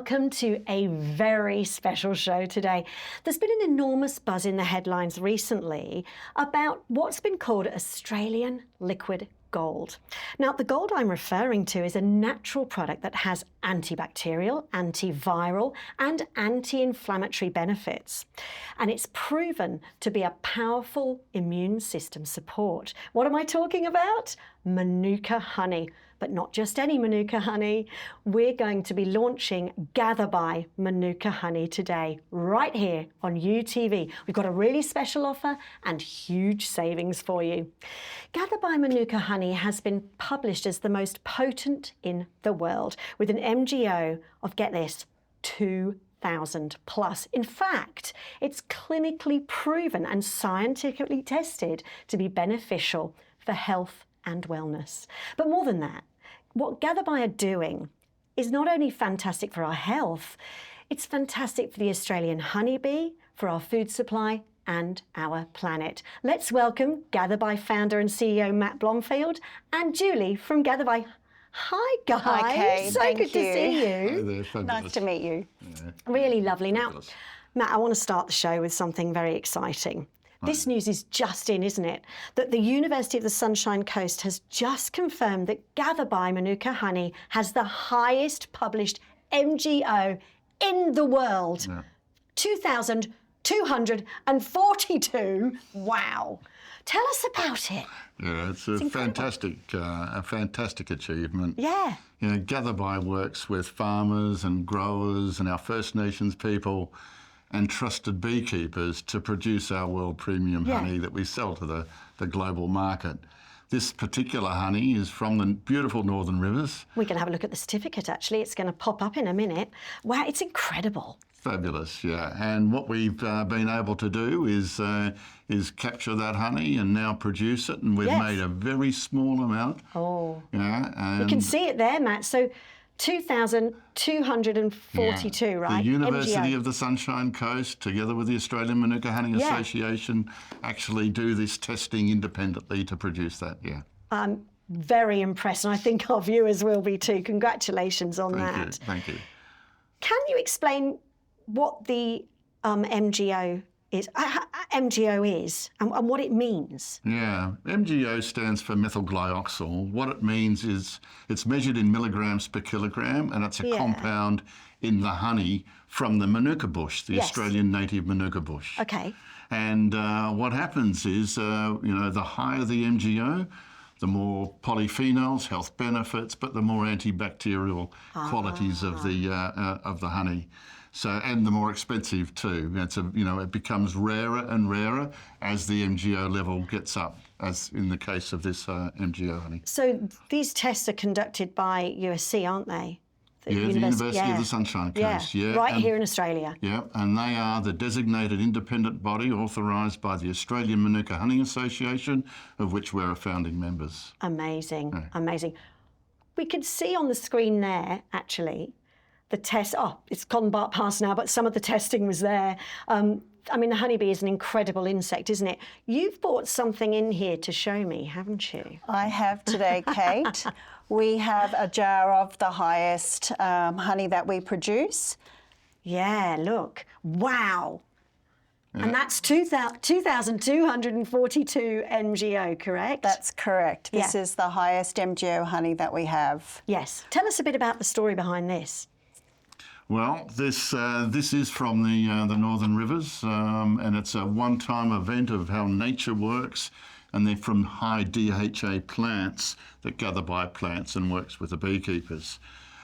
welcome to a very special show today. There's been an enormous buzz in the headlines recently about what's been called Australian liquid gold. Now, the gold I'm referring to is a natural product that has antibacterial, antiviral, and anti-inflammatory benefits. And it's proven to be a powerful immune system support. What am I talking about? Manuka honey. But not just any Manuka honey. We're going to be launching Gather by Manuka honey today, right here on YouTV. We've got a really special offer and huge savings for you. Gather by Manuka honey has been published as the most potent in the world, with an MGO of, get this, 2,000 plus. In fact, it's clinically proven and scientifically tested to be beneficial for health and wellness. But more than that, what Gather by are doing is not only fantastic for our health, it's fantastic for the Australian honeybee, for our food supply and our planet. Let's welcome Gather by founder and CEO Matt Blomfield and Julie from Gather by. Hi guys, Hi, Kate. So Thank good to see you. Hi there, Nice to meet you. Yeah. Really lovely. Now, Fabulous. Matt, I want to start the show with something very exciting. This news is just in, isn't it? That the University of the Sunshine Coast has just confirmed that Gather by Manuka honey has the highest published MGO in the world. Yeah. 2,242. Wow. Tell us about it. Yeah, it's a fantastic achievement. Yeah. You know, Gather by works with farmers and growers and our First Nations people and trusted beekeepers to produce our world premium honey that we sell to the global market. This particular honey is from the beautiful Northern Rivers. We can have a look at the certificate, actually. It's going to pop up in a minute. Wow, it's incredible. Fabulous, yeah. And what we've been able to do is capture that honey and now produce it, and we've made a very small amount. Oh. Yeah, and You can see it there, Matt. So 2,242, right? The University MGO. of the Sunshine Coast, together with the Australian Manuka Honey Association, actually do this testing independently to produce that, yeah. I'm very impressed, and I think our viewers will be too. Congratulations on that. Thank you. Can you explain what the MGO is and what it means? Yeah, MGO stands for methyl glyoxal. What it means is it's measured in milligrams per kilogram, and it's a compound in the honey from the Manuka bush, the Australian native Manuka bush. Okay. And what happens is, the higher the MGO, the more polyphenols, health benefits, but the more antibacterial qualities of the honey. So, and the more expensive too. It becomes rarer and rarer as the MGO level gets up, as in the case of this MGO honey. So these tests are conducted by USC, aren't they? The University of the Sunshine Coast. Yeah. Right here in Australia. Yeah, and they are the designated independent body authorised by the Australian Manuka Honey Association, of which we're founding members. Amazing, amazing. We could see on the screen there, actually, the test. Oh, it's gone past now, but some of the testing was there. I mean, the honeybee is an incredible insect, isn't it? You've brought something in here to show me, haven't you? I have today, Kate. We have a jar of the highest honey that we produce. Yeah, look. Wow. Yeah. And that's 2,242 MGO, correct? That's correct. This is the highest MGO honey that we have. Yes. Tell us a bit about the story behind this. Well, this is from the Northern Rivers, and it's a one-time event of how nature works, and they're from high DHA plants that Gather by plants and works with the beekeepers.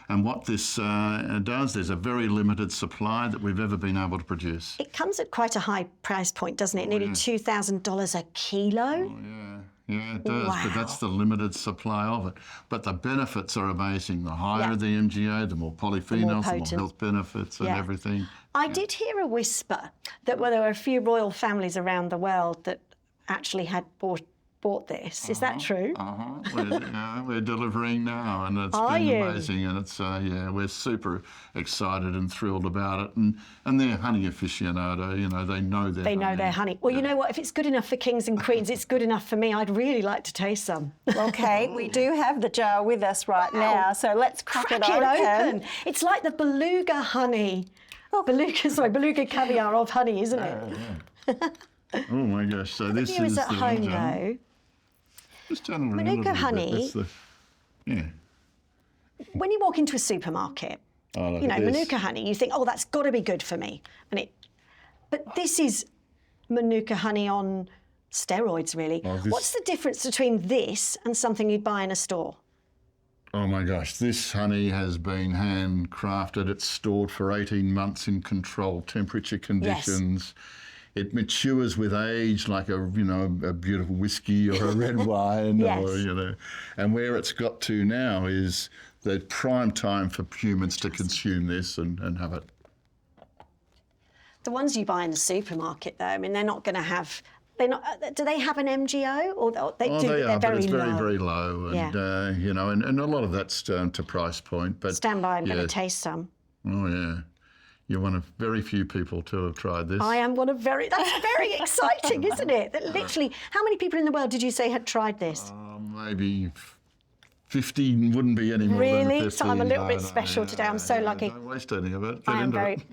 And what this does, there's a very limited supply that we've ever been able to produce. It comes at quite a high price point, doesn't it? Nearly $2,000 a kilo? Oh, yeah. Yeah, it does, but that's the limited supply of it. But the benefits are amazing. The higher the MGO, the more polyphenols, the more health benefits and everything. I did hear a whisper that there were a few royal families around the world that actually had bought bought this. Is that true? We're delivering now, and it's been amazing. And it's we're super excited and thrilled about it. And they're honey aficionado. You know, they know their They honey. know their honey. Well, you know what? If it's good enough for kings and queens, it's good enough for me. I'd really like to taste some. Okay, we do have the jar with us right now, so let's crack it open. It's like the beluga honey. Beluga caviar of honey, isn't it? Oh my gosh! So this Here is is at the home jar. though. Just turn it around Manuka a little honey. bit. That's the, When you walk into a supermarket, look you know, at this. Manuka honey, you think, oh, that's got to be good for me. But this is Manuka honey on steroids, really. What's the difference between this and something you'd buy in a store? Oh my gosh, this honey has been handcrafted. It's stored for 18 months in controlled temperature conditions. Yes. It matures with age like a beautiful whiskey or a red wine. Yes. Or, and where it's got to now is the prime time for humans to consume this and have it. The ones you buy in the supermarket, though, I mean, they're not going to have. Do they have an MGO? Or they do. They are, they're but it's very low. very low, and and a lot of that's to price point. But stand by, I'm going to taste some. Oh yeah. You're one of very few people to have tried this. I am one of that's very exciting, isn't it? That literally, how many people in the world did you say had tried this? Maybe 50 wouldn't be any more than 50. Really? So I'm a little bit special today. I'm so lucky. Don't waste any of it. I am very.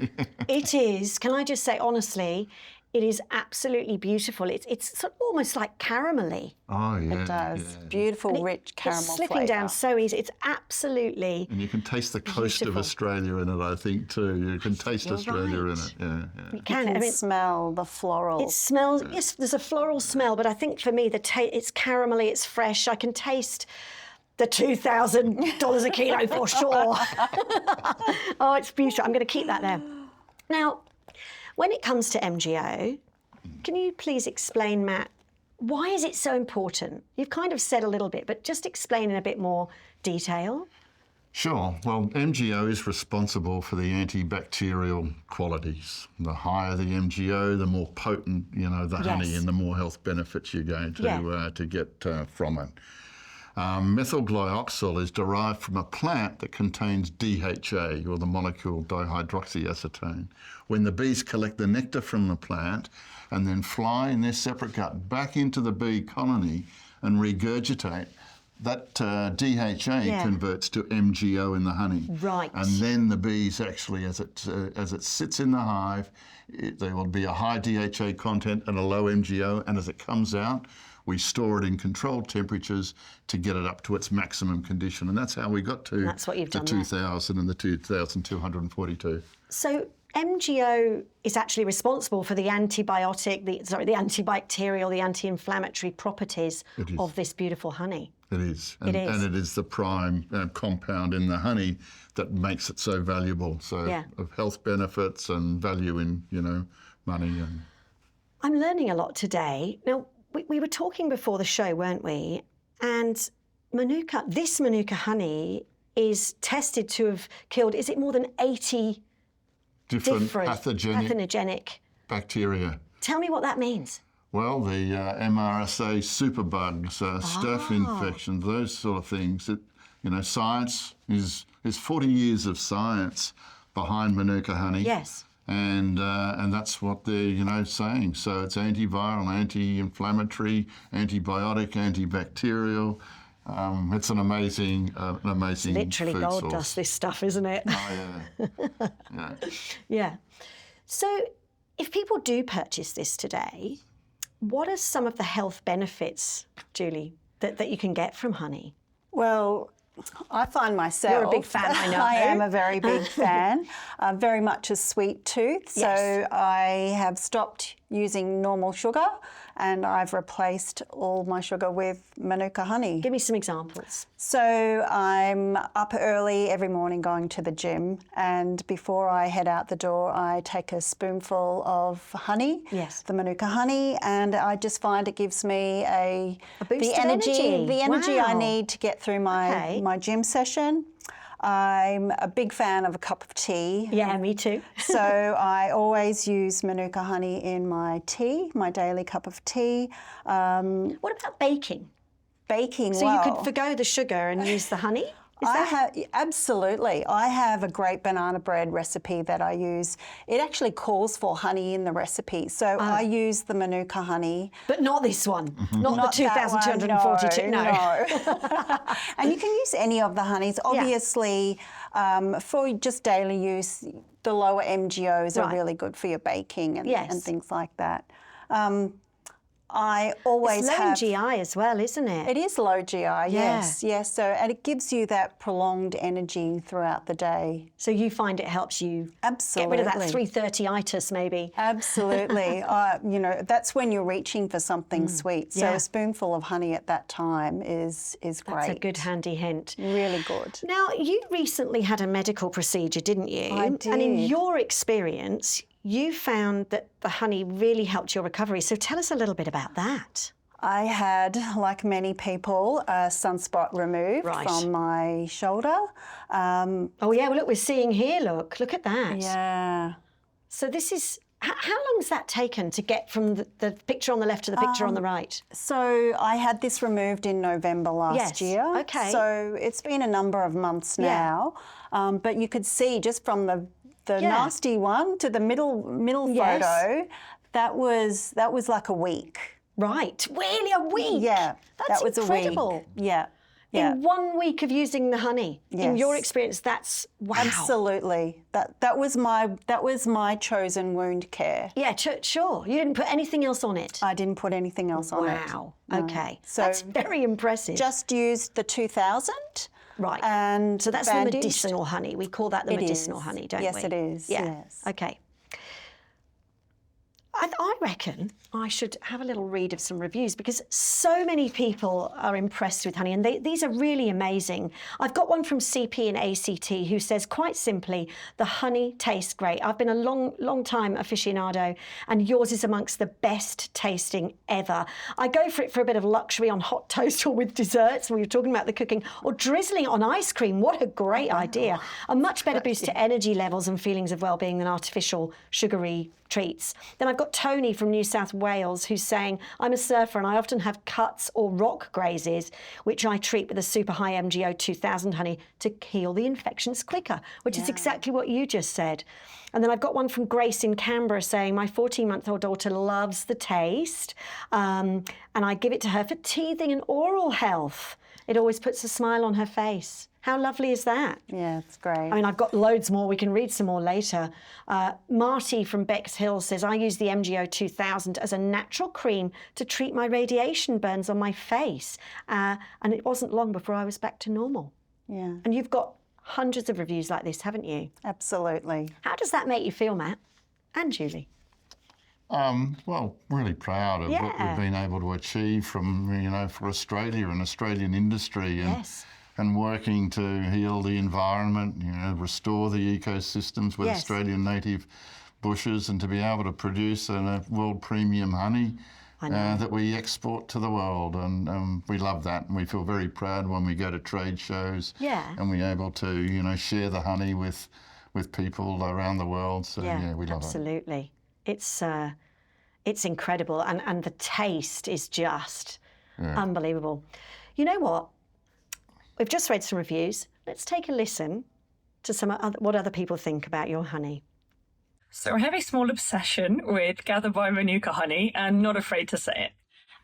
It is. Can I just say honestly, it is absolutely beautiful. It's sort of almost like caramelly. Oh yeah. It does. Beautiful, rich caramel It's slipping flavour. down so easy. It's absolutely. And you can taste the coast beautiful. of Australia in it, I think, too. You can taste Australia in it. Yeah. You You can. can smell the floral. It smells. Yes, there's a floral smell, but I think for me, it's caramelly. It's fresh. I can taste the $2,000 a kilo for sure. Oh, it's beautiful. I'm going to keep that there. Now, when it comes to MGO, can you please explain, Matt, why is it so important? You've kind of said a little bit, but just explain in a bit more detail. Sure. Well, MGO is responsible for the antibacterial qualities. The higher the MGO, the more potent, the honey, and the more health benefits you're going to get from it. Methylglyoxal is derived from a plant that contains DHA, or the molecule dihydroxyacetone. When the bees collect the nectar from the plant and then fly in their separate gut back into the bee colony and regurgitate, that DHA converts to MGO in the honey. Right. And then the bees actually, as it sits in the hive, there will be a high DHA content and a low MGO, and as it comes out, we store it in controlled temperatures to get it up to its maximum condition. And that's how we got to That's what you've the done 2,000 and the 2,242. So MGO is actually responsible for the antibiotic, the antibacterial, the anti-inflammatory properties of this beautiful honey. It is. And it is the prime compound in the honey that makes it so valuable. So of health benefits and value in, money. And I'm learning a lot today. Now, we were talking before the show, weren't we? And this Manuka honey is tested to have killed, is it more than 80 different pathogenic bacteria? Tell me what that means. Well, the MRSA superbugs, staph infections, those sort of things. Science is 40 years of science behind Manuka honey. Yes. And that's what they're saying. So it's antiviral, anti-inflammatory, antibiotic, antibacterial. It's an amazing literally food gold source. dust, this stuff, isn't it? Oh yeah. Yeah. So if people do purchase this today, what are some of the health benefits, Julie, that you can get from honey? Well, I find myself... You're a big fan, I know. I am a very big fan. Very much a sweet tooth. So I have stopped using normal sugar and I've replaced all my sugar with Manuka honey. Give me some examples. So I'm up early every morning going to the gym, and before I head out the door I take a spoonful of honey, the Manuka honey, and I just find it gives me a boost the energy of energy. I need to get through my gym session. I'm a big fan of a cup of tea. Yeah, me too. So I always use Manuka honey in my tea, my daily cup of tea. What about baking? Baking, so you could forgo the sugar and use the honey? Absolutely. I have a great banana bread recipe that I use. It actually calls for honey in the recipe. So I use the Manuka honey. But not this one. Not the 2,242. No. And you can use any of the honeys. Obviously, for just daily use, the lower MGOs are really good for your baking and things like that. I always it's low GI as well, isn't it? It is low GI, yes. So, and it gives you that prolonged energy throughout the day. So you find it helps you get rid of that 3:30-itis maybe? Absolutely. You know, that's when you're reaching for something sweet. So a spoonful of honey at that time is great. That's a good handy hint. Really good. Now, you recently had a medical procedure, didn't you? I did. And in your experience, you found that the honey really helped your recovery. So tell us a little bit about that. I had, like many people, a sunspot removed from my shoulder. Oh, yeah, well, look, we're seeing here, look at that. Yeah. So this is, how long has that taken to get from the picture on the left to the picture on the right? So I had this removed in November last year. Okay. So it's been a number of months now. But you could see just from the nasty one to the middle photo, that was like a week. Right, really a week? Yeah, that's that was incredible. A week. Yeah. In 1 week of using the honey, in your experience, that's wow. Absolutely. That was my chosen wound care. Yeah, sure. You didn't put anything else on it. I didn't put anything else on it. Wow. Okay. So that's very impressive. Just used the 2000. Right. And so that's the medicinal honey. We call that the medicinal honey, don't we? Yes, it is. Yeah. Yes. Okay. I reckon I should have a little read of some reviews because so many people are impressed with honey and these are really amazing. I've got one from CP and ACT who says, quite simply, the honey tastes great. I've been a long time aficionado and yours is amongst the best tasting ever. I go for it for a bit of luxury on hot toast or with desserts. We were talking about the cooking or drizzling it on ice cream. What a great idea. A much better boost to energy levels and feelings of well-being than artificial sugary treats. Then I've got Tony from New South Wales who's saying, I'm a surfer and I often have cuts or rock grazes, which I treat with a super high MGO 2000 honey to heal the infections quicker, which is exactly what you just said. And then I've got one from Grace in Canberra saying, my 14-month-old daughter loves the taste and I give it to her for teething and oral health. It always puts a smile on her face. How lovely is that? Yeah, it's great. I mean, I've got loads more. We can read some more later. Marty from Bexhill says, I use the MGO 2000 as a natural cream to treat my radiation burns on my face. And it wasn't long before I was back to normal. Yeah. And you've got hundreds of reviews like this, haven't you? Absolutely. How does that make you feel, Matt? And Julie? Well, really proud of what we've been able to achieve from, for Australia and Australian industry. And, and working to heal the environment, restore the ecosystems with Australian native bushes and to be able to produce a world premium honey that we export to the world. And we love that and we feel very proud when we go to trade shows and we're able to, share the honey with people around the world. So, we love it. Absolutely. It's incredible and the taste is just unbelievable. You know what? We've just read some reviews. Let's take a listen to what other people think about your honey. So I have a small obsession with Gather by Manuka honey and not afraid to say it.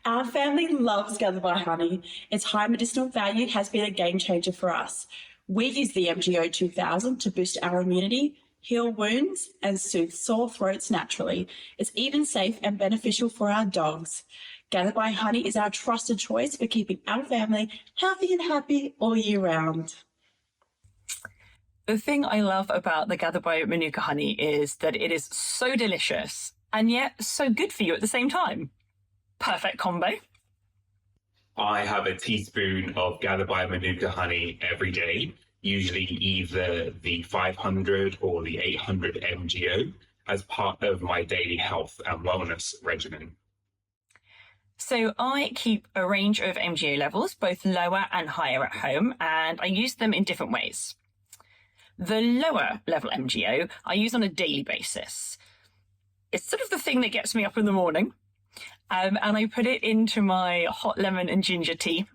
Our family loves Gather by honey. Its high medicinal value has been a game changer for us. We use the MGO 2000 to boost our immunity, heal wounds and soothe sore throats naturally. It's even safe and beneficial for our dogs. Gather by Honey is our trusted choice for keeping our family healthy and happy all year round. The thing I love about the Gather by Manuka honey is that it is so delicious and yet so good for you at the same time. Perfect combo. I have a teaspoon of Gather by Manuka honey every day, usually either the 500 or the 800 MGO as part of my daily health and wellness regimen. So I keep a range of MGO levels, both lower and higher at home, and I use them in different ways. The lower level MGO I use on a daily basis. It's sort of the thing that gets me up in the morning. And I put it into my hot lemon and ginger tea.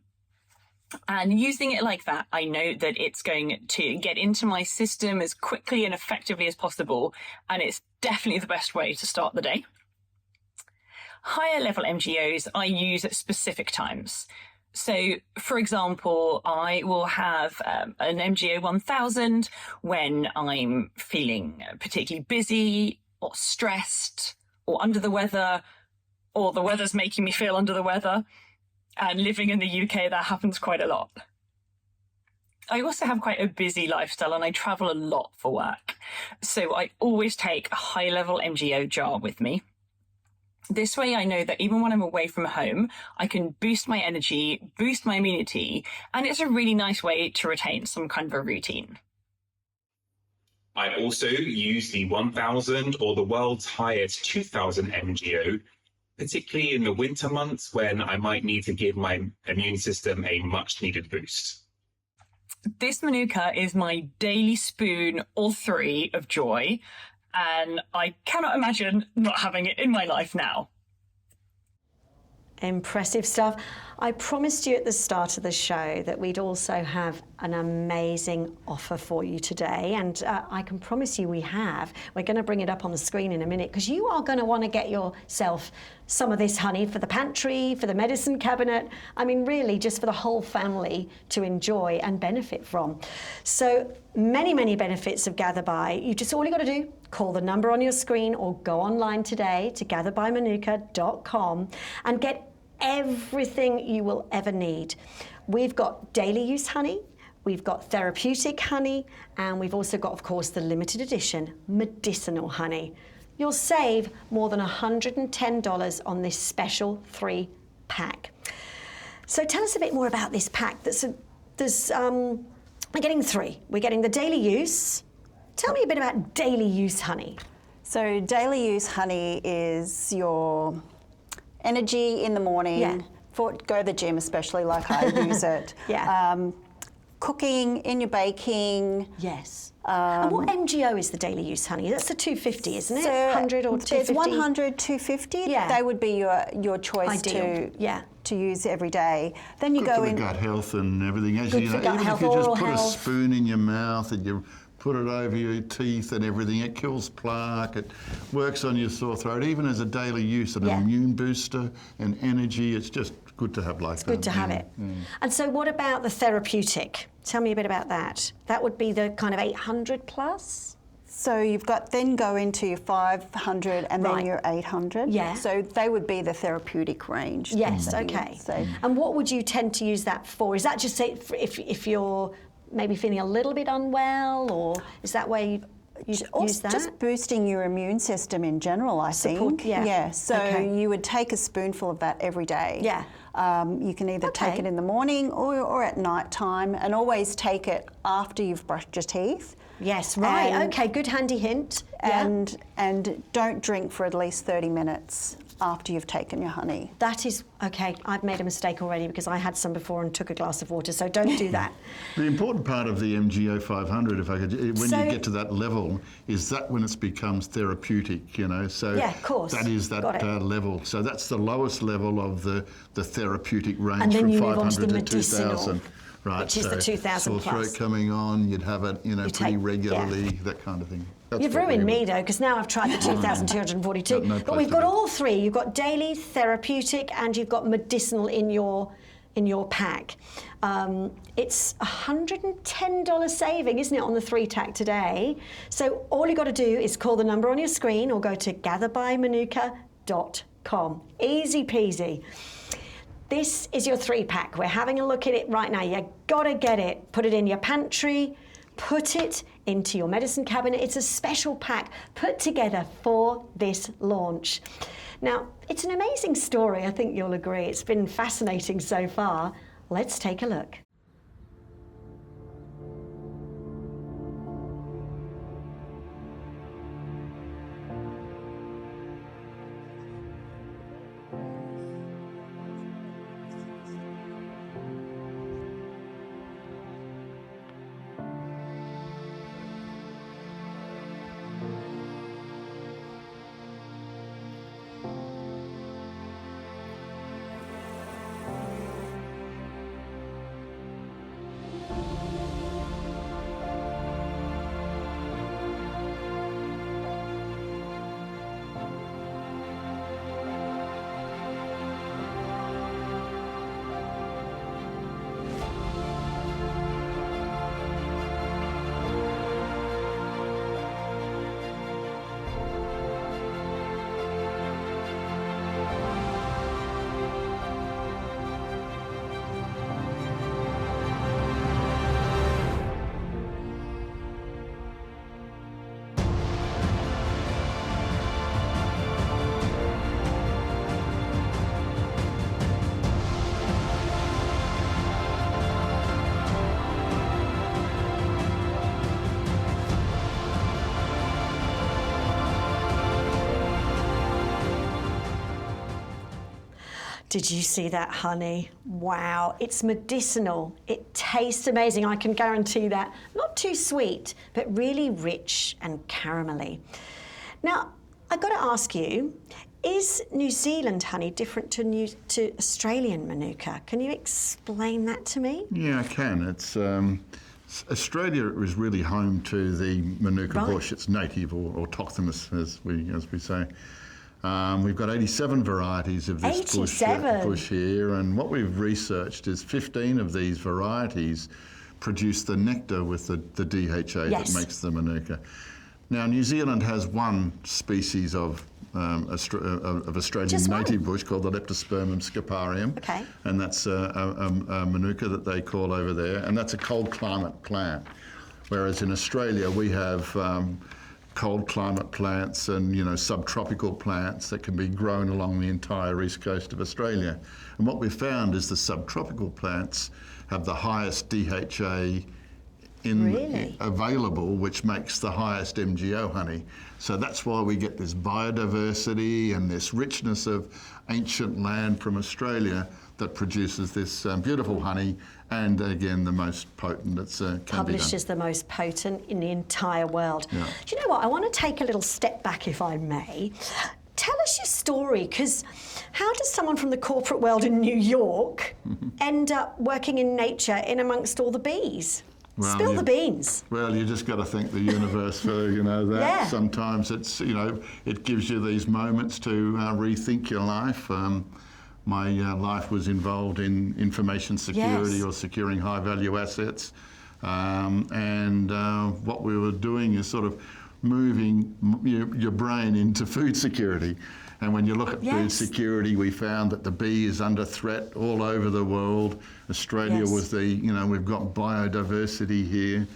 And using it like that, I know that it's going to get into my system as quickly and effectively as possible. And it's definitely the best way to start the day. Higher level MGOs I use at specific times. So, for example, I will have an MGO 1000 when I'm feeling particularly busy or stressed or under the weather, or the weather's making me feel under the weather. And living in the UK, that happens quite a lot. I also have quite a busy lifestyle and I travel a lot for work. So I always take a high-level MGO jar with me. This way I know that even when I'm away from home, I can boost my energy, boost my immunity, and it's a really nice way to retain some kind of a routine. I also use the 1000 or the world's highest 2000 MGO, particularly in the winter months when I might need to give my immune system a much needed boost. This Manuka is my daily spoon or 3 of joy, and I cannot imagine not having it in my life now. Impressive stuff. I promised you at the start of the show that we'd also have an amazing offer for you today, and I can promise you we have. We're going to bring it up on the screen in a minute because you are going to want to get yourself some of this honey for the pantry, for the medicine cabinet. I mean, really, just for the whole family to enjoy and benefit from. So many, many benefits of Gather By. All you got to do, call the number on your screen or go online today to gatherbymanuka.com and get everything you will ever need. We've got daily use honey, we've got therapeutic honey, and we've also got, of course, the limited edition medicinal honey. You'll save more than $110 on this special 3-pack. So tell us a bit more about this pack. We're getting 3. We're getting the daily use. Tell me a bit about daily use honey. So daily use honey is your energy in the morning, go to the gym, especially like I use it. Cooking, in your baking. Yes. And what MGO is the daily use honey? That's the 250, isn't it? So 100 or 250? There's 100, 250. Yeah. They would be your choice to use every day. Then you go in. Good for gut health and everything. As Good you know, for gut even health, if you just oral put health. a spoon in your mouth and you put it over your teeth and everything, it kills plaque, it works on your sore throat, even as a daily use, an immune booster and energy. It's just good to have like that. Good to have it. And so what about the therapeutic? Tell me a bit about that. That would be the kind of 800 plus? So you've got, then go into your 500 and then your 800. Yeah. So they would be the therapeutic range. Yes, okay. And what would you tend to use that for? Is that just say if you're maybe feeling a little bit unwell, or is that where you use that? Just boosting your immune system in general, I think. Yeah. So you would take a spoonful of that every day. Yeah. You can either take it in the morning or at night time, and always take it after you've brushed your teeth. Yes, right. Okay, good handy hint. And don't drink for at least 30 minutes after you've taken your honey. That is, okay, I've made a mistake already because I had some before and took a glass of water, so don't do that. The important part of the MGO 500, if I could, when you get to that level, is that when it becomes therapeutic, you know. So yeah, of course. that is that level. So that's the lowest level of the therapeutic range, and then from you 500 move on to the to medicinal, 2000. Right, which is the 2000 sore plus. throat coming on, you'd have it, pretty regularly, that kind of thing. You've ruined me though, because now I've tried the 2,242. No but we've got all 3. You've got daily, therapeutic, and you've got medicinal in your pack. It's $110 saving, isn't it, on the 3-pack today? So all you got to do is call the number on your screen or go to gatherbymanuka.com. Easy peasy. This is your 3-pack. We're having a look at it right now. You gotta get it. Put it in your pantry. Put it into your medicine cabinet. It's a special pack put together for this launch. Now, it's an amazing story. I think you'll agree. It's been fascinating so far. Let's take a look. Did you see that honey? Wow, it's medicinal. It tastes amazing, I can guarantee that. Not too sweet, but really rich and caramelly. Now, I've got to ask you, is New Zealand honey different to Australian Manuka? Can you explain that to me? Yeah, I can. It's Australia is really home to the Manuka bush. It's native or autochthonous, as we say. We've got 87 varieties of this bush here, and what we've researched is 15 of these varieties produce the nectar with the DHA that makes the Manuka. Now, New Zealand has one species of Australian native bush called the Leptospermum sciparium, and that's a Manuka that they call over there, and that's a cold climate plant. Whereas in Australia we have cold climate plants and subtropical plants that can be grown along the entire east coast of Australia. And what we've found is the subtropical plants have the highest DHA available, which makes the highest MGO honey. So that's why we get this biodiversity and this richness of ancient land from Australia that produces this beautiful honey, and again the most potent that's published as the most potent in the entire world. Do you know what? I want to take a little step back, if I may. Tell us your story, because how does someone from the corporate world in New York end up working in nature in amongst all the bees? Well, spill the beans. Well, you just got to thank the universe for that. Sometimes it's it gives you these moments to rethink your life. My life was involved in information security or securing high-value assets, and what we were doing is sort of moving your brain into food security. And when you look at food security, we found that the bee is under threat all over the world. Australia was we've got biodiversity here.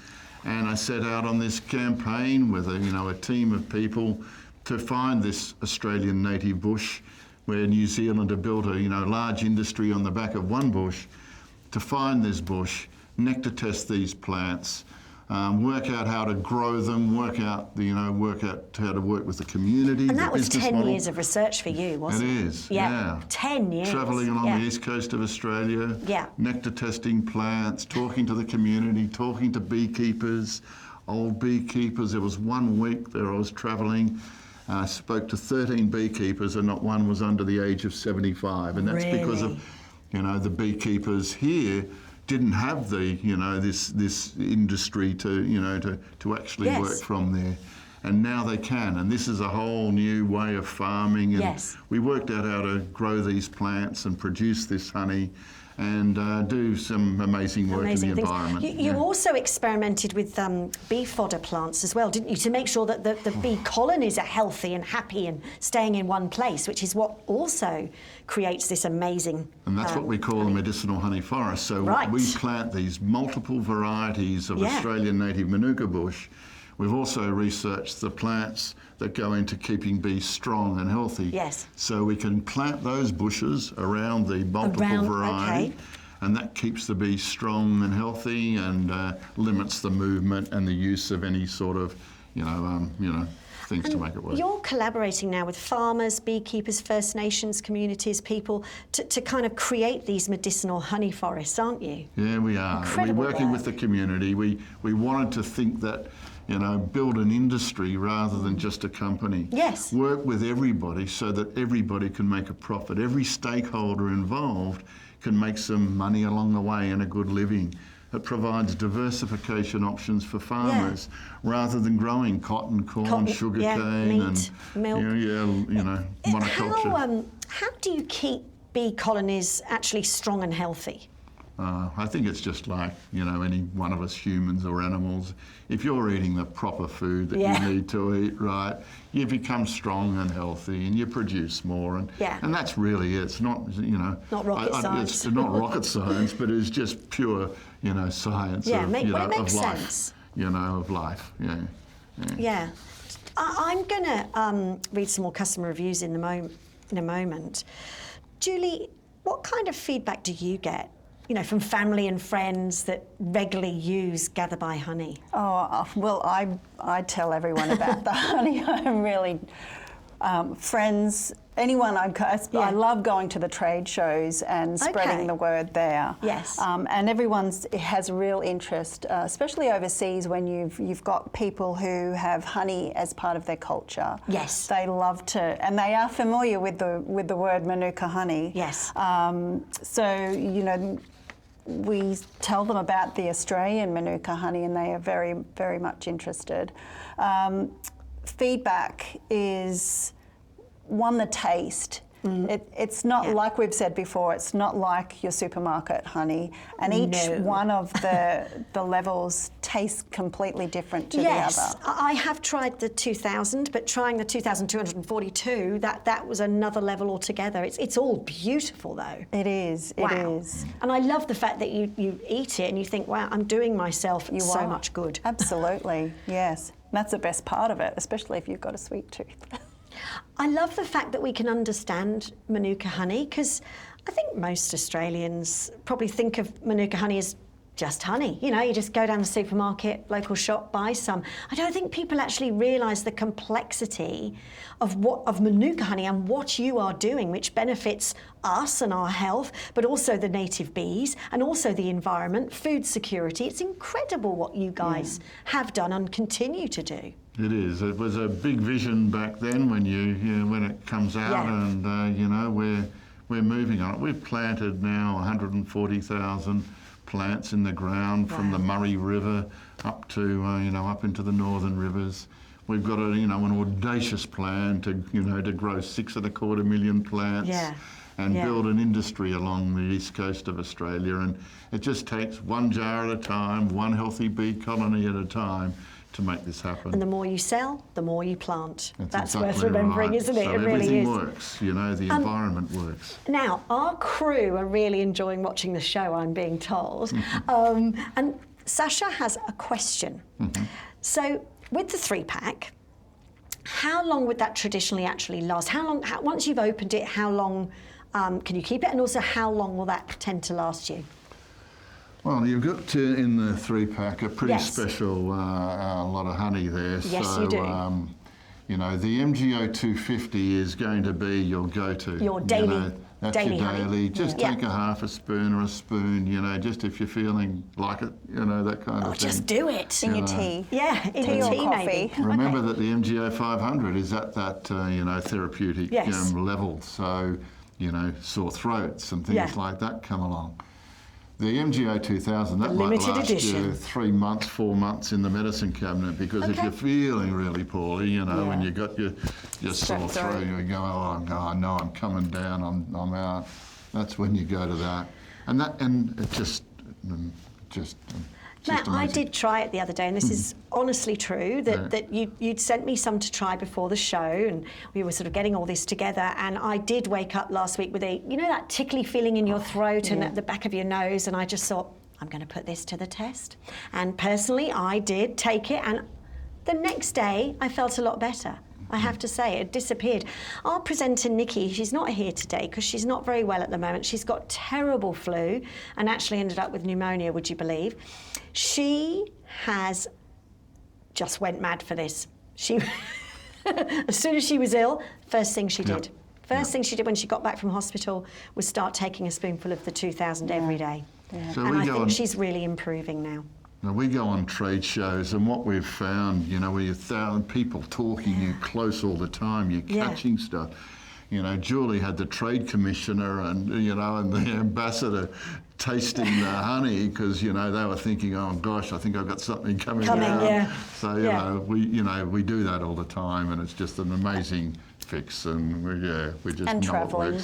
And I set out on this campaign with a team of people to find this Australian native bush, where New Zealand had built a large industry on the back of one bush, to find this bush, nectar test these plants, work out how to grow them, work out how to work with the community. And that was 10 years of research for you, wasn't it? It is, yeah. 10 years. Travelling along the east coast of Australia, nectar testing plants, talking to the community, talking to beekeepers, old beekeepers. There was 1 week there I was travelling. I spoke to 13 beekeepers and not one was under the age of 75. And that's because of, the beekeepers here didn't have the this industry to actually work from there, and now they can. And this is a whole new way of farming. And we worked out how to grow these plants and produce this honey, and do some amazing work in the environment. You also experimented with bee fodder plants as well, didn't you, to make sure that the bee colonies are healthy and happy and staying in one place, which is what also creates this amazing And that's what we call a medicinal honey forest. So we plant these multiple varieties of Australian native Manuka bush. We've also researched the plants that go into keeping bees strong and healthy. So we can plant those bushes around the multiple variety, and that keeps the bees strong and healthy, and limits the movement and the use of any sort of, things to make it work. You're collaborating now with farmers, beekeepers, First Nations communities, people to kind of create these medicinal honey forests, aren't you? Yeah, we are. We're working with the community. We wanted to think that, build an industry rather than just a company. Work with everybody so that everybody can make a profit. Every stakeholder involved can make some money along the way and a good living. It provides diversification options for farmers rather than growing cotton, corn, sugarcane, meat, and milk. Monoculture. How do you keep bee colonies actually strong and healthy? I think it's just like, any one of us humans or animals. If you're eating the proper food that you need to eat, you become strong and healthy and you produce more. And that's really it. It's not, not rocket science. It's not rocket science, but it's just pure, science of, of life. Of life. I'm going to read some more customer reviews in a moment. Julie, what kind of feedback do you get, from family and friends that regularly use Gather by Honey? Oh, well, I tell everyone about the honey. I'm really, friends anyone, I love going to the trade shows and spreading the word there. Yes. And has a real interest, especially overseas when you've got people who have honey as part of their culture. Yes. They love to, and they are familiar with the word Manuka honey. Yes. So, you know, we tell them about the Australian Manuka honey and they are very, very much interested. Feedback is, one, the taste. It's not like we've said before, it's not like your supermarket honey, and each one of the levels tastes completely different to the other. Yes, I have tried the 2000, but trying the 2242, that was another level altogether. It's all beautiful though. It is, wow. It is. And I love the fact that you eat it and you think, wow, I'm doing myself so much good. Absolutely, yes. That's the best part of it, especially if you've got a sweet tooth. I love the fact that we can understand Manuka honey, because I think most Australians probably think of Manuka honey as just honey. You know, you just go down the supermarket, local shop, buy some. I don't think people actually realise the complexity of Manuka honey and what you are doing, which benefits us and our health, but also the native bees and also the environment, food security. It's incredible what you guys have done and continue to do. It is. It was a big vision back then when it comes out, and you know, we're moving on it. We've planted now 140,000 plants in the ground from the Murray River up to you know, up into the northern rivers. We've got an audacious plan to grow 6.25 million plants. And build an industry along the east coast of Australia, and it just takes one jar at a time, one healthy bee colony at a time to make this happen. And the more you sell, the more you plant. That's exactly worth remembering, right. isn't it? So it really everything is. works, you know, the environment works. Now, our crew are really enjoying watching the show, I'm being told. And Sasha has a question. So, with the 3-pack, how long would that traditionally actually last? How long, once you've opened it, how long can you keep it? And also, how long will that tend to last you? Well, you've got in the 3-pack a pretty special lot of honey there. Yes, so, you do. You know, the MGO 250 is going to be your go-to. Your daily, you know, that's daily your honey. daily. Just take a half a spoon or a spoon, you know, just if you're feeling like it, you know, that kind of thing. Just do it. In your tea. Yeah, in tea your or tea coffee. maybe. Remember that the MGO 500 is at that, you know, therapeutic level. So, you know, sore throats and things like that come along. The MGO 2000, that might last you 3 months, 4 months in the medicine cabinet, because if you're feeling really poorly, you know, when you got your sore throat, you go, oh no, I'm coming down, I'm out. That's when you go to that, and it just Matt, amazing. I did try it the other day, and this is honestly true, that you'd sent me some to try before the show, and we were sort of getting all this together, and I did wake up last week with that tickly feeling in your throat and at the back of your nose, and I just thought, I'm going to put this to the test. And personally, I did take it, and the next day, I felt a lot better. I have to say, it disappeared. Our presenter, Nikki, she's not here today because she's not very well at the moment. She's got terrible flu and actually ended up with pneumonia, would you believe? She has just went mad for this. She, as soon as she was ill, first thing she did. First thing she did when she got back from hospital was start taking a spoonful of the 2000 every day. So and I think she's really improving now. Now, we go on trade shows, and what we've found, you know, where you're 1,000 people talking, you're close all the time, you're catching stuff. You know, Julie had the trade commissioner and, you know, and the ambassador tasting the honey because, you know, they were thinking, oh gosh, I think I've got something coming out. So, you know, we do that all the time, and it's just an amazing fix, and we just know travelling.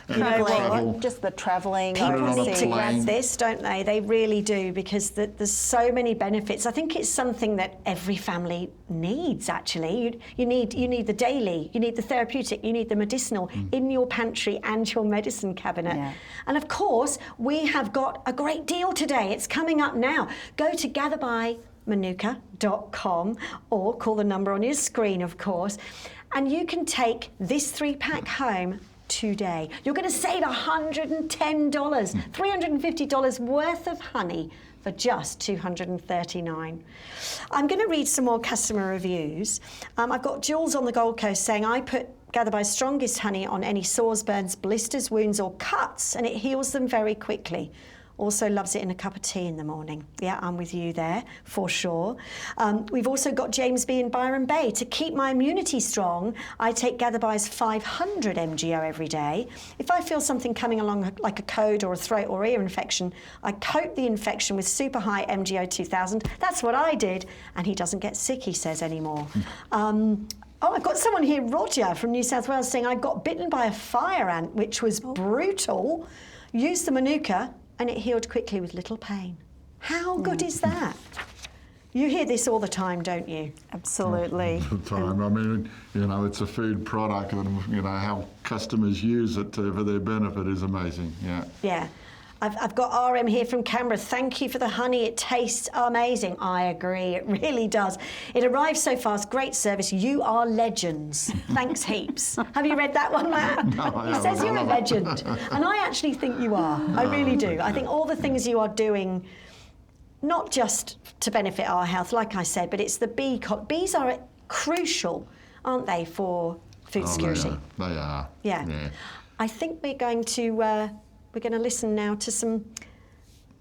it works. Just the travelling. People need to grab this, don't they? They really do, because there's so many benefits. I think it's something that every family needs, actually. You need the daily, you need the therapeutic, you need the medicinal in your pantry and your medicine cabinet. And of course, we have got a great deal today. It's coming up now. Go to gatherbymanuka.com or call the number on your screen, of course, and you can take this 3-pack home today. You're going to save $110, $350 worth of honey for just $239. I'm going to read some more customer reviews. I've got Jules on the Gold Coast saying, I put Gather By's strongest honey on any sores, burns, blisters, wounds or cuts, and it heals them very quickly. Also loves it in a cup of tea in the morning. Yeah, I'm with you there, for sure. We've also got James B in Byron Bay. To keep my immunity strong, I take Gather By's 500 MGO every day. If I feel something coming along like a cold or a throat or ear infection, I coat the infection with super high MGO 2000. That's what I did, and he doesn't get sick, he says, anymore. Oh, I've got someone here, Roger from New South Wales, saying I got bitten by a fire ant, which was brutal. Used the Manuka, and it healed quickly with little pain. How good is that? You hear this all the time, don't you? Absolutely. All the time. I mean, you know, it's a food product, and you know how customers use it for their benefit is amazing. Yeah. Yeah. I've got RM here from Canberra. Thank you for the honey. It tastes amazing. I agree. It really does. It arrives so fast. Great service. You are legends. Thanks heaps. Have you read that one, Matt? No, He says you're a legend. And I actually think you are. I really do. I think all the things you are doing, not just to benefit our health, like I said, but it's the bees are crucial, aren't they, for food security? They are. Yeah. I think we're going to listen now to some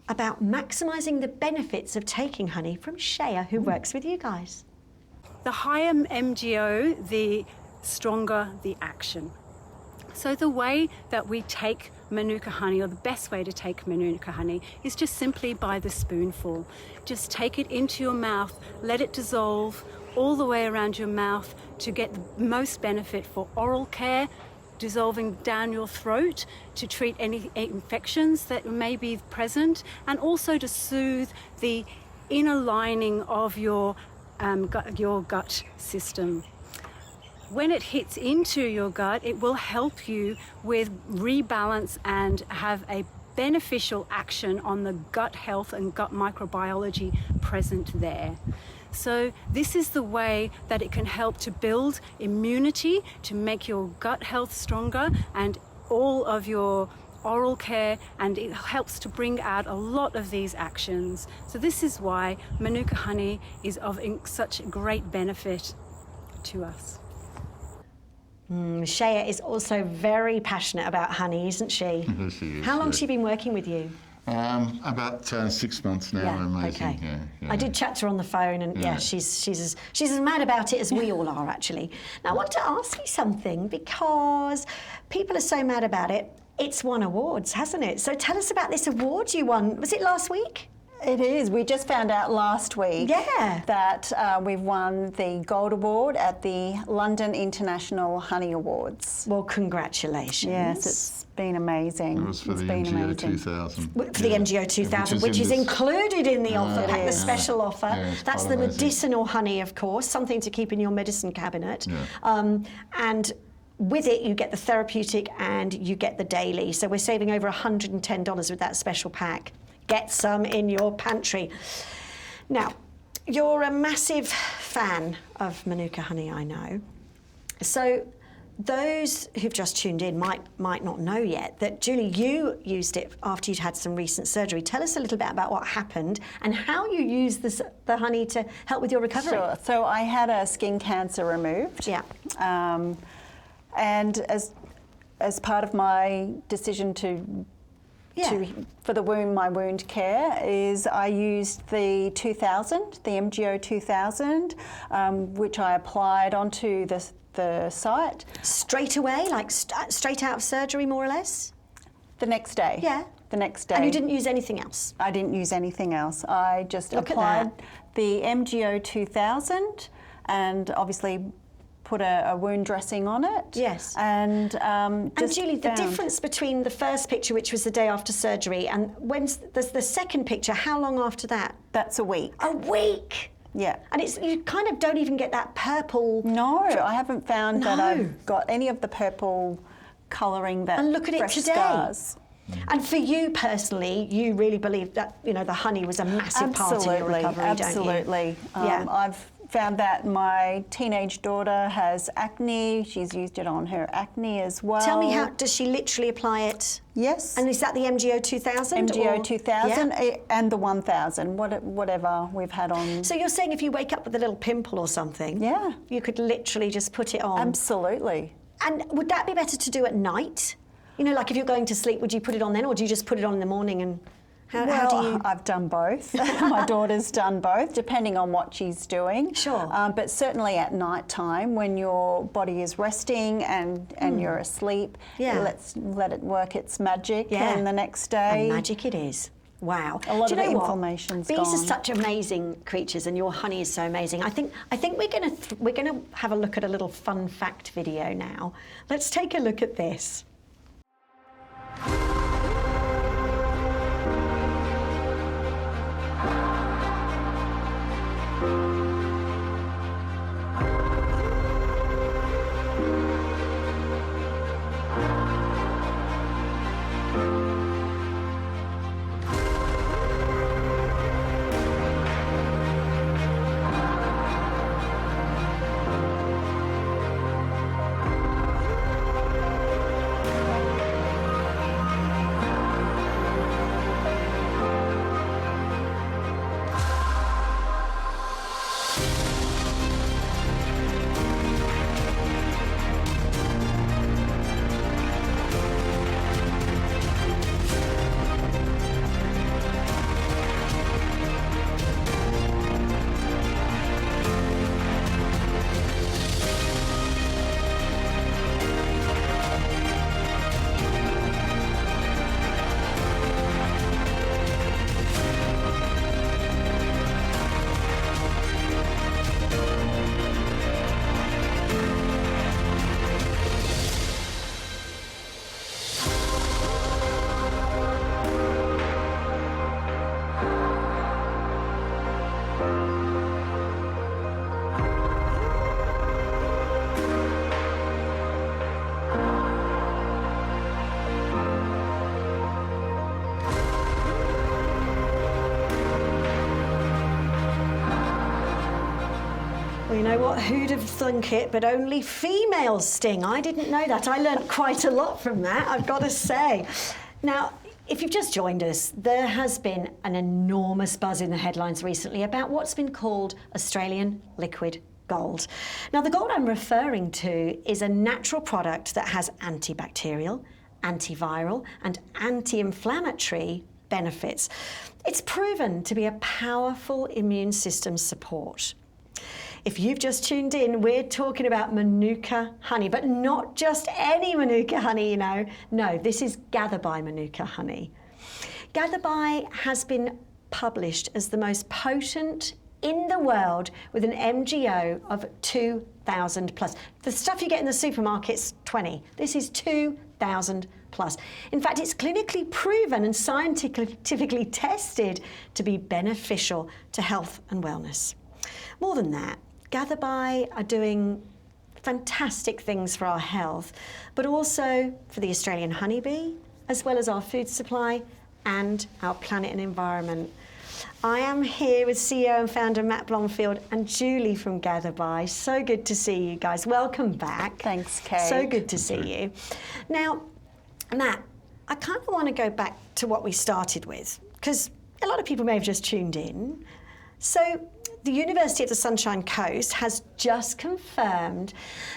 about maximising the benefits of taking honey from Shaya, who works with you guys. The higher MGO, the stronger the action. So the way that we take Manuka honey, or the best way to take Manuka honey, is just simply by the spoonful. Just take it into your mouth, let it dissolve all the way around your mouth to get the most benefit for oral care, dissolving down your throat to treat any infections that may be present, and also to soothe the inner lining of your gut system. When it hits into your gut, it will help you with rebalance and have a beneficial action on the gut health and gut microbiology present there. So this is the way that it can help to build immunity, to make your gut health stronger and all of your oral care, and it helps to bring out a lot of these actions. So this is why Manuka honey is of such great benefit to us. Shaya is also very passionate about honey, isn't she? Yes, she is. How long has she been working with you? About 6 months now. Amazing. Okay. Yeah. I did chat to her on the phone, and she's as mad about it as we all are, actually. Now, I want to ask you something, because people are so mad about it. It's won awards, hasn't it? So tell us about this award you won. Was it last week? It is. We just found out last week that we've won the Gold Award at the London International Honey Awards. Well, congratulations. Yes, it's been amazing. It was for the MGO 2000. For the MGO 2000, which is included in the offer pack, the special offer. Yeah, that's the medicinal honey, of course, something to keep in your medicine cabinet. Yeah. And with it, you get the therapeutic and you get the daily. So we're saving over $110 with that special pack. Get some in your pantry. Now, you're a massive fan of Manuka honey, I know. So those who've just tuned in might not know yet that, Julie, you used it after you'd had some recent surgery. Tell us a little bit about what happened and how you used the honey to help with your recovery. Sure. So I had a skin cancer removed. Yeah. And as part of my decision for my wound care is I used the 2000, the MGO 2000, which I applied onto the site. Straight away, like straight out of surgery, more or less? The next day. Yeah. The next day. And you didn't use anything else? I didn't use anything else. I just applied the MGO 2000 and obviously put a wound dressing on it. Yes. And Julie, the difference between the first picture, which was the day after surgery, and when's the second picture, how long after that? That's a week. A week? Yeah. And you kind of don't even get that purple... No, I haven't found that I've got any of the purple colouring that And look at it today. Scars. And for you personally, you really believe that, the honey was a massive part of your recovery, absolutely. Don't you? Yeah. I've found that my teenage daughter has acne. She's used it on her acne as well. Tell me, how does she literally apply it? Yes. And is that the MGO 2000? MGO 2000 and the 1000, whatever we've had on. So you're saying if you wake up with a little pimple or something, you could literally just put it on? Absolutely. And would that be better to do at night? You know, like if you're going to sleep, would you put it on then, or do you just put it on in the morning? And how do you? I've done both. My daughter's done both, depending on what she's doing. Sure. But certainly at night time, when your body is resting and you're asleep, let's let it work its magic. And the next day, and magic it is. Wow. A lot Do of you the know what? inflammation's Bees gone. are such amazing creatures, and your honey is so amazing. I think we're gonna have a look at a little fun fact video now. Let's take a look at this. Well, you know what? Who'd have thunk it? But only females sting. I didn't know that. I learnt quite a lot from that, I've got to say. Now, if you've just joined us, there has been an enormous buzz in the headlines recently about what's been called Australian liquid gold. Now, the gold I'm referring to is a natural product that has antibacterial, antiviral, and anti-inflammatory benefits. It's proven to be a powerful immune system support. If you've just tuned in, we're talking about Manuka honey, but not just any Manuka honey, you know. No, this is Gather by Manuka honey. Gather by has been published as the most potent in the world with an MGO of 2,000 plus. The stuff you get in the supermarket's 20. This is 2,000 plus. In fact, it's clinically proven and scientifically tested to be beneficial to health and wellness. More than that, Gather by are doing fantastic things for our health, but also for the Australian honeybee, as well as our food supply and our planet and environment. I am here with CEO and founder Matt Blomfield and Julie from Gather by. So good to see you guys. Welcome back. Thanks, Kate. So good to see you. Now, Matt, I kind of want to go back to what we started with, because a lot of people may have just tuned in. So, the University of the Sunshine Coast has just confirmed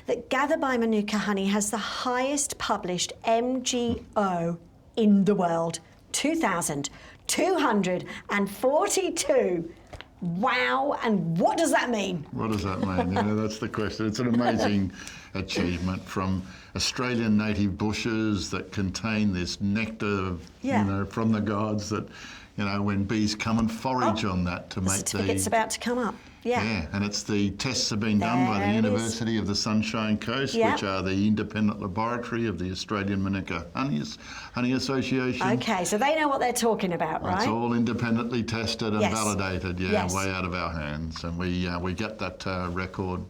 that Gather by Manuka honey has the highest published MGO in the world, 2,242. Wow, and what does that mean? What does that mean? You know, that's the question. It's an amazing achievement from Australian native bushes that contain this nectar, you know, from the gods that, you know, when bees come and forage on that to make the certificate's about to come up. Yeah, and it's the tests have been done by the University of the Sunshine Coast, which are the independent laboratory of the Australian Manuka Honey Association. Okay, so they know what they're talking about, right? It's all independently tested and validated, way out of our hands, and we get that record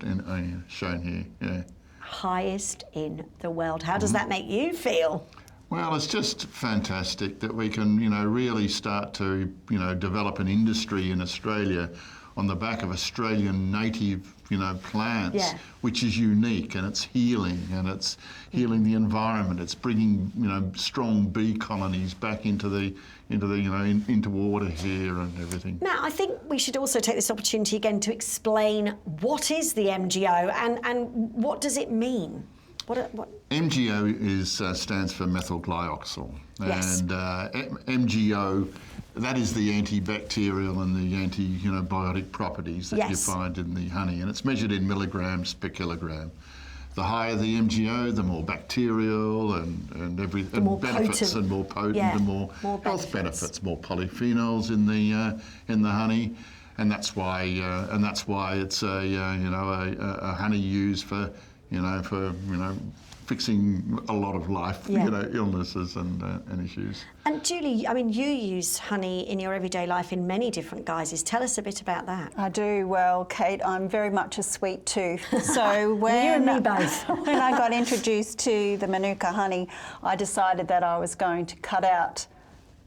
shown here. Yeah. Highest in the world. How does that make you feel? Well, it's just fantastic that we can, you know, really start to, you know, develop an industry in Australia on the back of Australian native, you know, plants, which is unique, and it's healing the environment. It's bringing, you know, strong bee colonies back into water here and everything. Now, I think we should also take this opportunity again to explain what is the MGO and what does it mean? What? MGO stands for methylglyoxal, Yes. and MGO, that is the antibacterial and the antibiotic properties that you Yes. find in the honey, and it's measured in milligrams per kilogram. The higher the MGO, the more bacterial and more benefits, potent. and more potent, Yeah, and more health benefits, more polyphenols in the honey, and that's why it's a honey used for fixing a lot of life illnesses and issues. And Julie, I mean, you use honey in your everyday life in many different guises. Tell us a bit about that. I do. Well, Kate, I'm very much a sweet tooth. So when, You and me both. when I got introduced to the Manuka honey, I decided that I was going to cut out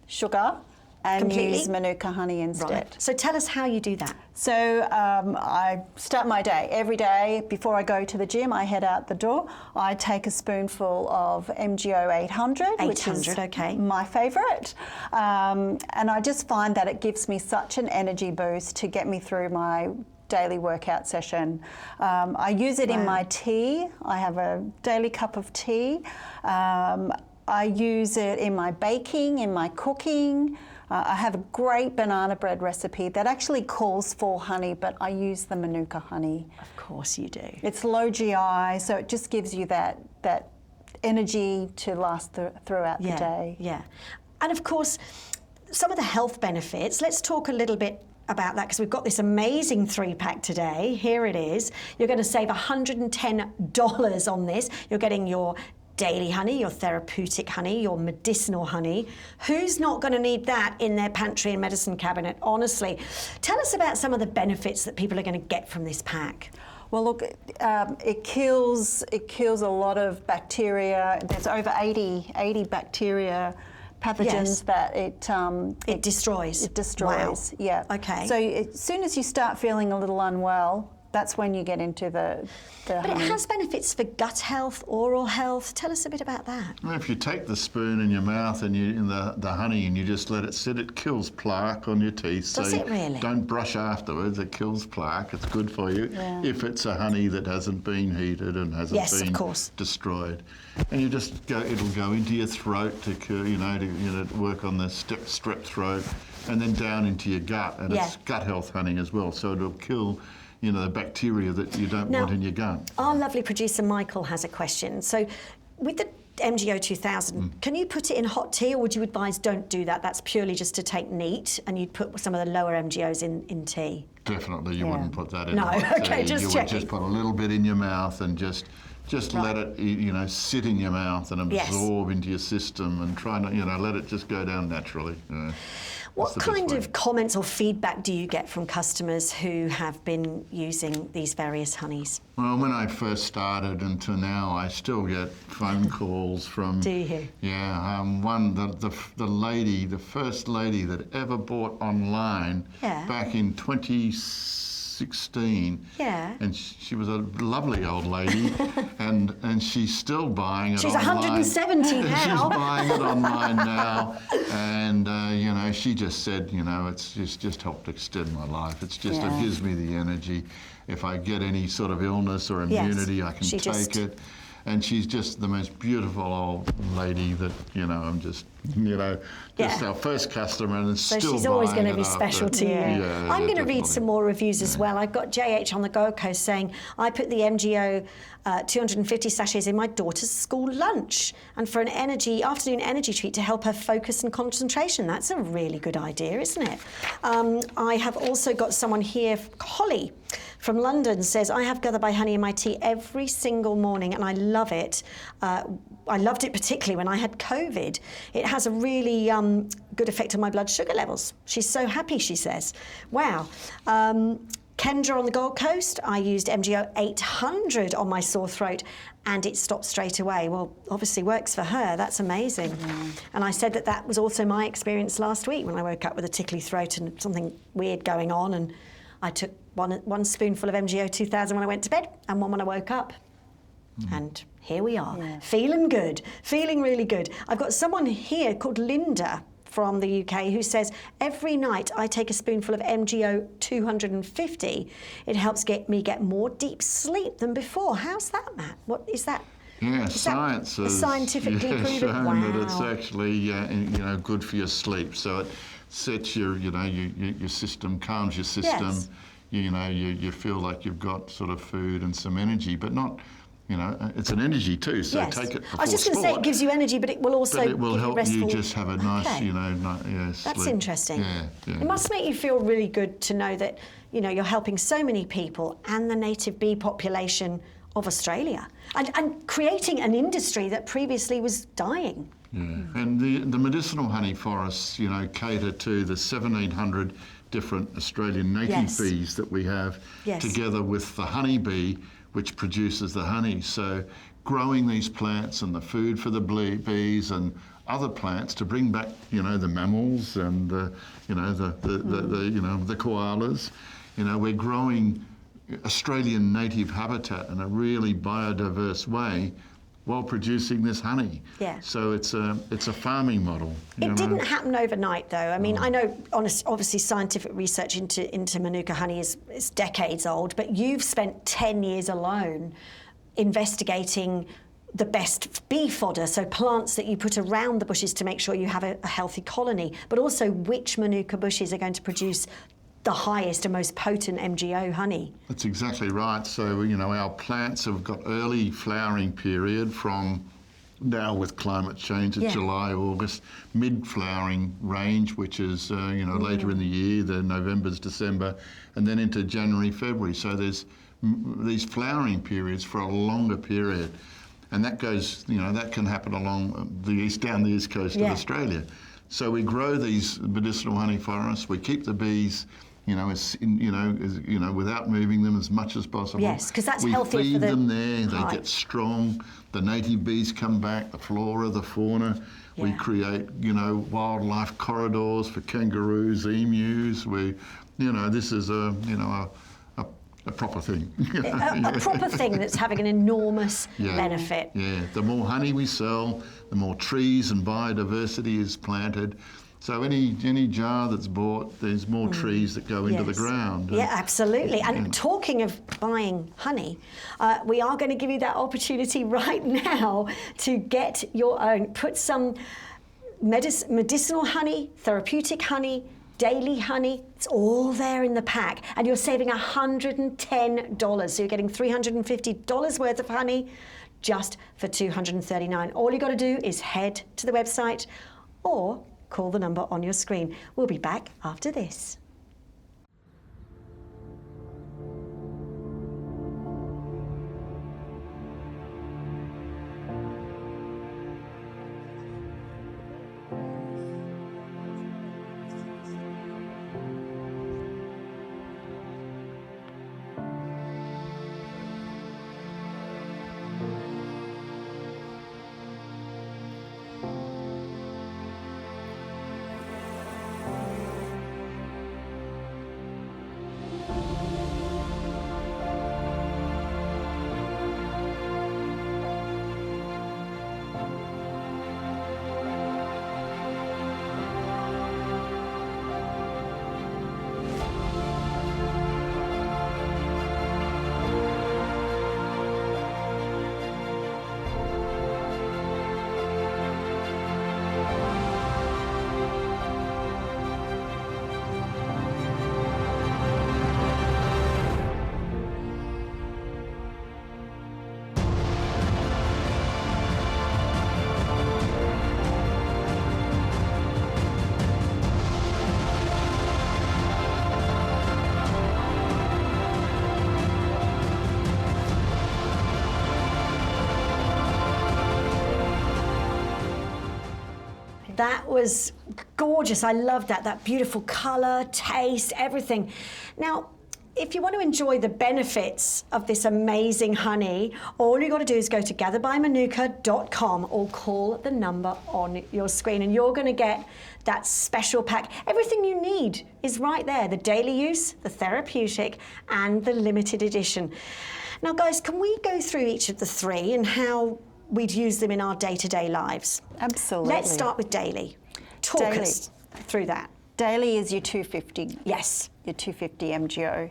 sugar and Completely? use Manuka honey instead. Right. So tell us how you do that. So I start my day. Every day before I go to the gym, I head out the door. I take a spoonful of MGO 800, which is okay. my favourite. And I just find that it gives me such an energy boost to get me through my daily workout session. I use it in my tea. I have a daily cup of tea. I use it in my baking, in my cooking. I have a great banana bread recipe that actually calls for honey, but I use the Manuka honey. Of course you do. It's low GI, so it just gives you that energy to last throughout the day. Yeah. And of course, some of the health benefits, let's talk a little bit about that because we've got this amazing 3-pack today. Here it is. You're going to save $110 on this. You're getting your daily honey, your therapeutic honey, your medicinal honey. Who's not going to need that in their pantry and medicine cabinet, honestly? Tell us about some of the benefits that people are going to get from this pack. Well, look, it kills a lot of bacteria. There's over 80 bacteria pathogens that it destroys. It destroys. Wow. Yeah. Okay. So as soon as you start feeling a little unwell, that's when you get into the But honey. it has benefits for gut health, oral health. Tell us a bit about that. Well, if you take the spoon in your mouth and the honey and you just let it sit, it kills plaque on your teeth. Does it really? Don't brush afterwards. It kills plaque. It's good for you if it's a honey that hasn't been heated and hasn't been destroyed. And you just it'll go into your throat to work on the strep throat, and then down into your gut. And it's gut health honey as well. So it'll kill the bacteria that you don't want in your gut. Our lovely producer Michael has a question. So with the MGO 2000, can you put it in hot tea, or would you advise don't do that? That's purely just to take neat, and you'd put some of the lower MGOs in tea. Definitely, you wouldn't put that in No, hot okay, tea. just You checking. would just put a little bit in your mouth and just let it, sit in your mouth and absorb into your system, and try not, let it just go down naturally. What kind of comments or feedback do you get from customers who have been using these various honeys? Well, when I first started until now, I still get phone calls from... Do you? Yeah, the first lady that ever bought online back in 2016. Yeah. And she was a lovely old lady, and she's still buying it online. She's 170 now. She's buying it online now, and she just said, it's just helped extend my life. It gives me the energy. If I get any sort of illness or immunity, I can take it. And she's just the most beautiful old lady that, I'm just our first customer, and so still she's always going to buying be it special after. to you. Yeah, I'm going to read definitely. some more reviews as well. I've got JH on the Gold Coast saying, I put the MGO 250 sachets in my daughter's school lunch, and for an afternoon energy treat to help her focus and concentration. That's a really good idea, isn't it? I have also got someone here, Holly from London, says, I have Gather by Honey in my tea every single morning, and I love it. I loved it particularly when I had COVID. It has a really good effect on my blood sugar levels. She's so happy, she says. Wow. Kendra on the Gold Coast, I used MGO 800 on my sore throat and it stopped straight away. Well, obviously works for her. That's amazing. And I said that was also my experience last week when I woke up with a tickly throat and something weird going on, and I took one spoonful of MGO 2000 when I went to bed and one when I woke up. And here we are, feeling good, feeling really good. I've got someone here called Linda from the UK who says, every night I take a spoonful of MGO 250. It helps me get more deep sleep than before. How's that, Matt? What is that? Yeah, science has scientifically proven? shown Wow. that it's actually good for your sleep. So it sets your system, calms your system. Yes. You feel like you've got sort of food and some energy, but not. It's an energy too. So Yes. take it before I was just going to say it gives you energy, but it will also But it will give help you restful. you just have a nice, Okay. sleep. That's interesting. Yeah. It must make you feel really good to know that you're helping so many people and the native bee population of Australia, and creating an industry that previously was dying. Yeah. And the medicinal honey forests, cater to the 1,700 different Australian native Yes. bees that we have, Yes. together with the honeybee, which produces the honey. So growing these plants and the food for the bees and other plants to bring back, the mammals and the koalas. We're growing Australian native habitat in a really biodiverse way while producing this honey. Yeah. So it's a farming model. It didn't happen overnight, though. I mean, I know, obviously, scientific research into Manuka honey is decades old, but you've spent 10 years alone investigating the best bee fodder, so plants that you put around the bushes to make sure you have a healthy colony, but also which Manuka bushes are going to produce the highest and most potent MGO honey. That's exactly right. So, our plants have got early flowering period from now with climate change at July, August, mid-flowering range, which is, later in the year, the November's, December, and then into January, February. So there's these flowering periods for a longer period. And that goes, that can happen along down the east coast of Australia. So we grow these medicinal honey forests, we keep the bees without moving them as much as possible. Yes, because that's healthier We for feed the them there, they hive. get strong, the native bees come back, the flora, the fauna. We Yeah. create, wildlife corridors for kangaroos, emus. This is a proper thing. A proper thing that's having an enormous benefit. Yeah, the more honey we sell, the more trees and biodiversity is planted. So any jar that's bought, there's more trees that go into the ground. Yeah, absolutely. And talking of buying honey, we are going to give you that opportunity right now to get your own. Put some medicinal honey, therapeutic honey, daily honey. It's all there in the pack. And you're saving $110. So you're getting $350 worth of honey just for $239. All you got to do is head to the website or call the number on your screen. We'll be back after this. That was gorgeous. I loved that beautiful colour, taste, everything. Now, if you want to enjoy the benefits of this amazing honey, all you got to do is go to gatherbymanuka.com or call the number on your screen, and you're going to get that special pack. Everything you need is right there: the daily use, the therapeutic, and the limited edition. Now, guys, can we go through each of the three and how we'd use them in our day-to-day lives? Absolutely. Let's start with daily. Talk us through that. Daily is your $250. Yes. your 250 MGO.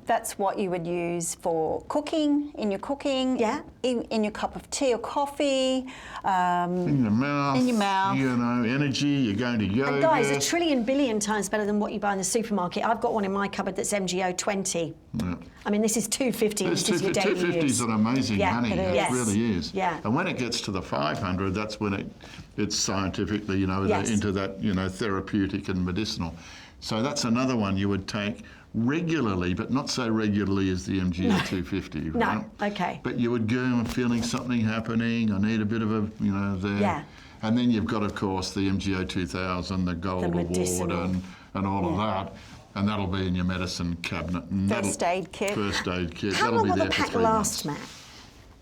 That's what you would use for cooking, in your cooking, in your cup of tea or coffee. In your mouth. In your mouth. You know, energy, you're going to yoga. And guys, 1 trillion billion times better than what you buy in the supermarket. I've got one in my cupboard that's MGO 20. Yeah. I mean, this is 250, this is your daily 250 is use. an amazing honey, it really is. Yeah. And when it gets to the 500, that's when it's scientifically, you know, into that, you know, therapeutic and medicinal. So that's another one you would take regularly, but not so regularly as the MGO 250, right? No, okay. But you would go and feeling something happening, I need a bit of a, you know, there. Yeah. And then you've got, of course, the MGO 2000, the Gold Award and all of that. And that'll be in your medicine cabinet. And First aid kit. First aid kit. How that'll long be will there the for pack 3 last, months. Matt?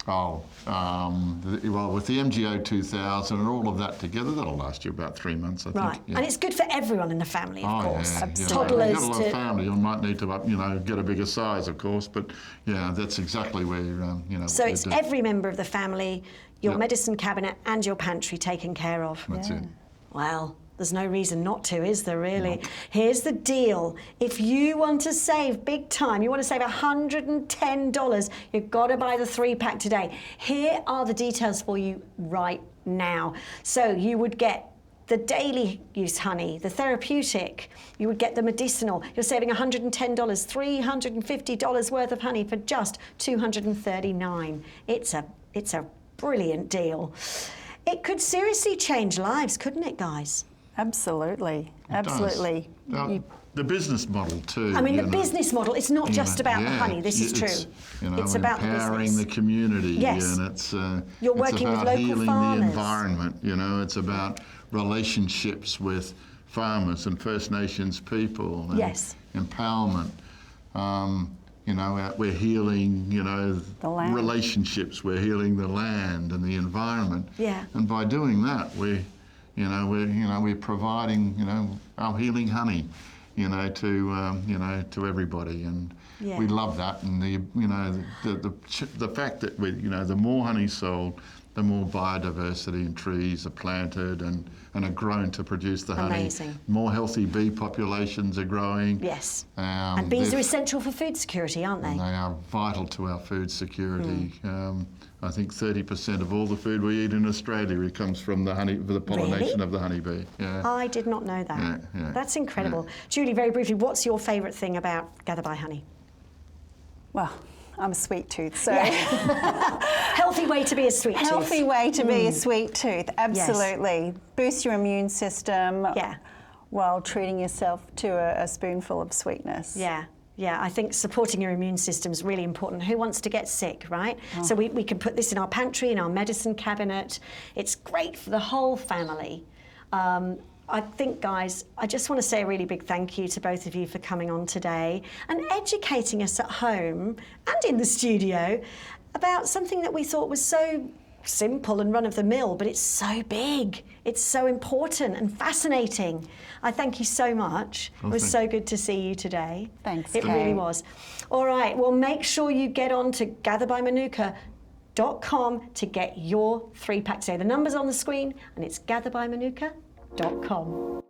Oh, well, with the MGO 2000 and all of that together, that'll last you about 3 months, I think. Right, and it's good for everyone in the family, of course. Yeah. Toddlers If you've got a family, you might need to, you know, get a bigger size, of course, but yeah, that's exactly where, you know. So it's every member of the family, your medicine cabinet and your pantry taken care of. That's it. Well, there's no reason not to, is there really? No. Here's the deal. If you want to save big time, you want to save $110, you've got to buy the 3-pack today. Here are the details for you right now. So you would get the daily use honey, the therapeutic, you would get the medicinal. You're saving $110, $350 worth of honey for just $239. It's a brilliant deal. It could seriously change lives, couldn't it, guys? Absolutely, absolutely. The business model too. I mean, the business model, it's not just about the honey, this is true. You know, it's about empowering the community, and it's You're working with local healing farmers. the environment, you know, it's about relationships with farmers and First Nations people, and empowerment. You know, we're healing, you know, relationships, we're healing the land and the environment. Yeah. And by doing that, we're providing, you know, our healing honey, you know, to everybody, and we love that. And the fact that the more honey sold, the more biodiversity and trees are planted and are grown to produce the honey. Amazing. More healthy bee populations are growing. Yes. And bees are essential for food security, aren't they? And they are vital to our food security. I think 30% of all the food we eat in Australia comes from the honey, the pollination of the honeybee. Yeah. I did not know that. Yeah. That's incredible. Julie, very briefly, what's your favourite thing about Gather by Honey? Well, I'm a sweet tooth, so... Healthy way to be a sweet tooth. Healthy way to be a sweet tooth, absolutely. Yes. Boost your immune system while treating yourself to a spoonful of sweetness. Yeah, I think supporting your immune system is really important. Who wants to get sick, right? So we can put this in our pantry, in our medicine cabinet. It's great for the whole family. I think, guys, I just want to say a really big thank you to both of you for coming on today and educating us at home and in the studio about something that we thought was so simple and run-of-the-mill, but it's so big. It's so important and fascinating. I thank you so much. It was so good to see you today. Thanks, It really was. All right, well, make sure you get on to gatherbymanuka.com to get your 3-pack today. The number's on the screen, and it's gatherbymanuka.com.